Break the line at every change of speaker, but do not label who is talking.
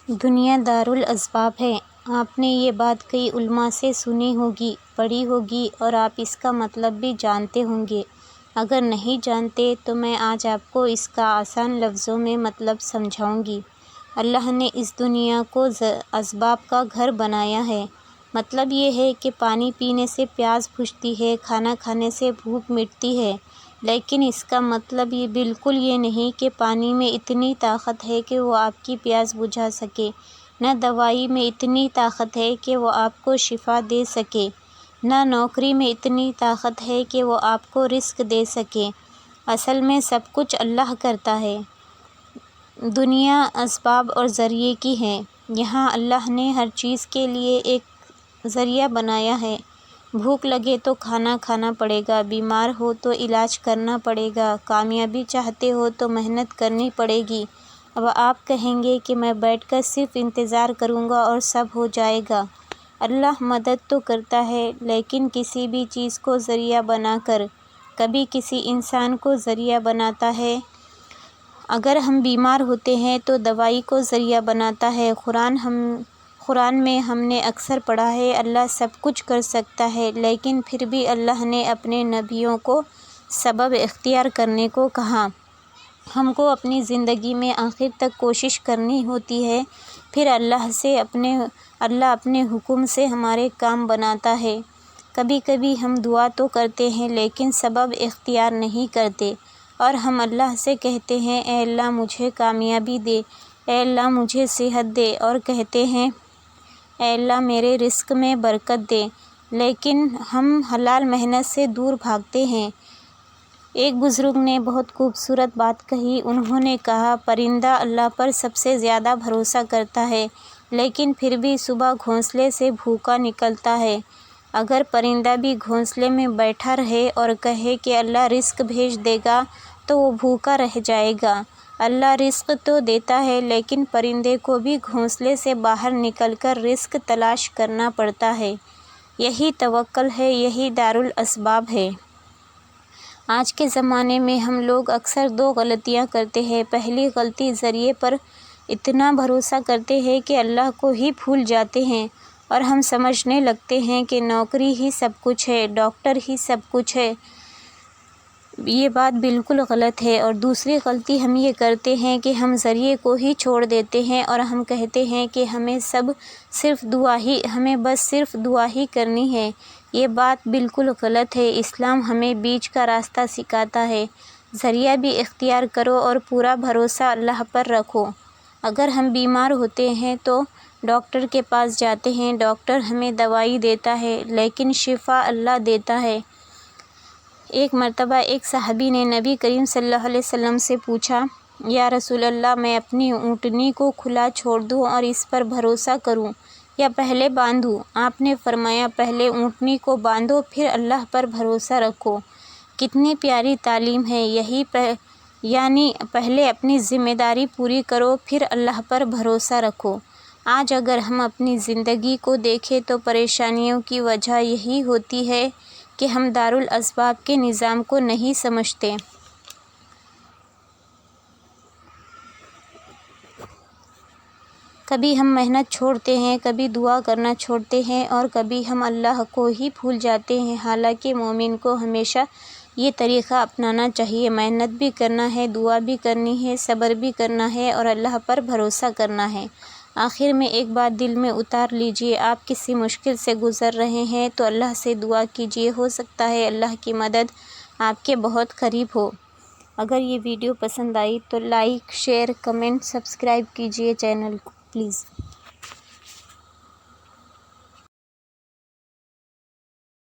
دنیا دارالاسباب ہے۔ آپ نے یہ بات کئی علماء سے سنی ہوگی، پڑھی ہوگی اور آپ اس کا مطلب بھی جانتے ہوں گے۔ اگر نہیں جانتے تو میں آج آپ کو اس کا آسان لفظوں میں مطلب سمجھاؤں گی۔ اللہ نے اس دنیا کو اسباب کا گھر بنایا ہے۔ مطلب یہ ہے کہ پانی پینے سے پیاس بجھتی ہے، کھانا کھانے سے بھوک مٹتی ہے، لیکن اس کا مطلب یہ بالکل یہ نہیں کہ پانی میں اتنی طاقت ہے کہ وہ آپ کی پیاس بجھا سکے، نہ دوائی میں اتنی طاقت ہے کہ وہ آپ کو شفا دے سکے، نہ نوکری میں اتنی طاقت ہے کہ وہ آپ کو رزق دے سکے۔ اصل میں سب کچھ اللہ کرتا ہے۔ دنیا اسباب اور ذریعے کی ہے۔ یہاں اللہ نے ہر چیز کے لیے ایک ذریعہ بنایا ہے۔ بھوک لگے تو کھانا کھانا پڑے گا، بیمار ہو تو علاج کرنا پڑے گا، کامیابی چاہتے ہو تو محنت کرنی پڑے گی۔ اب آپ کہیں گے کہ میں بیٹھ کر صرف انتظار کروں گا اور سب ہو جائے گا۔ اللہ مدد تو کرتا ہے، لیکن کسی بھی چیز کو ذریعہ بنا کر۔ کبھی کسی انسان کو ذریعہ بناتا ہے۔ اگر ہم بیمار ہوتے ہیں تو دوائی کو ذریعہ بناتا ہے۔ قرآن میں ہم نے اکثر پڑھا ہے، اللہ سب کچھ کر سکتا ہے، لیکن پھر بھی اللہ نے اپنے نبیوں کو سبب اختیار کرنے کو کہا۔ ہم کو اپنی زندگی میں آخر تک کوشش کرنی ہوتی ہے، پھر اللہ اپنے حکم سے ہمارے کام بناتا ہے۔ کبھی کبھی ہم دعا تو کرتے ہیں لیکن سبب اختیار نہیں کرتے، اور ہم اللہ سے کہتے ہیں اے اللہ مجھے کامیابی دے، اے اللہ مجھے صحت دے، اور کہتے ہیں اے اللہ میرے رزق میں برکت دے، لیکن ہم حلال محنت سے دور بھاگتے ہیں۔ ایک بزرگ نے بہت خوبصورت بات کہی۔ انہوں نے کہا، پرندہ اللہ پر سب سے زیادہ بھروسہ کرتا ہے، لیکن پھر بھی صبح گھونسلے سے بھوکا نکلتا ہے۔ اگر پرندہ بھی گھونسلے میں بیٹھا رہے اور کہے کہ اللہ رزق بھیج دے گا تو وہ بھوکا رہ جائے گا۔ اللہ رزق تو دیتا ہے، لیکن پرندے کو بھی گھونسلے سے باہر نکل کر رزق تلاش کرنا پڑتا ہے۔ یہی توکل ہے، یہی دارالاسباب ہے۔ آج کے زمانے میں ہم لوگ اکثر دو غلطیاں کرتے ہیں۔ پہلی غلطی، ذریعے پر اتنا بھروسہ کرتے ہیں کہ اللہ کو ہی بھول جاتے ہیں، اور ہم سمجھنے لگتے ہیں کہ نوکری ہی سب کچھ ہے، ڈاکٹر ہی سب کچھ ہے۔ یہ بات بالکل غلط ہے۔ اور دوسری غلطی ہم یہ کرتے ہیں کہ ہم ذریعے کو ہی چھوڑ دیتے ہیں اور ہم کہتے ہیں کہ ہمیں بس صرف دعا ہی کرنی ہے۔ یہ بات بالکل غلط ہے۔ اسلام ہمیں بیچ کا راستہ سکھاتا ہے۔ ذریعہ بھی اختیار کرو اور پورا بھروسہ اللہ پر رکھو۔ اگر ہم بیمار ہوتے ہیں تو ڈاکٹر کے پاس جاتے ہیں، ڈاکٹر ہمیں دوائی دیتا ہے، لیکن شفا اللہ دیتا ہے۔ ایک مرتبہ ایک صحابی نے نبی کریم صلی اللہ علیہ وسلم سے پوچھا، یا رسول اللہ، میں اپنی اونٹنی کو کھلا چھوڑ دوں اور اس پر بھروسہ کروں یا پہلے باندھوں؟ آپ نے فرمایا، پہلے اونٹنی کو باندھو، پھر اللہ پر بھروسہ رکھو۔ کتنی پیاری تعلیم ہے، یعنی پہلے اپنی ذمہ داری پوری کرو، پھر اللہ پر بھروسہ رکھو۔ آج اگر ہم اپنی زندگی کو دیکھیں تو پریشانیوں کی وجہ یہی ہوتی ہے کہ ہم دارالاسباب کے نظام کو نہیں سمجھتے۔ کبھی ہم محنت چھوڑتے ہیں، کبھی دعا کرنا چھوڑتے ہیں، اور کبھی ہم اللہ کو ہی بھول جاتے ہیں۔ حالانکہ مومن کو ہمیشہ یہ طریقہ اپنانا چاہیے۔ محنت بھی کرنا ہے، دعا بھی کرنی ہے، صبر بھی کرنا ہے، اور اللہ پر بھروسہ کرنا ہے۔ آخر میں ایک بات دل میں اتار لیجئے، آپ کسی مشکل سے گزر رہے ہیں تو اللہ سے دعا کیجئے، ہو سکتا ہے اللہ کی مدد آپ کے بہت قریب ہو۔ اگر یہ ویڈیو پسند آئی تو لائک، شیئر، کمنٹ، سبسکرائب کیجئے چینل کو پلیز۔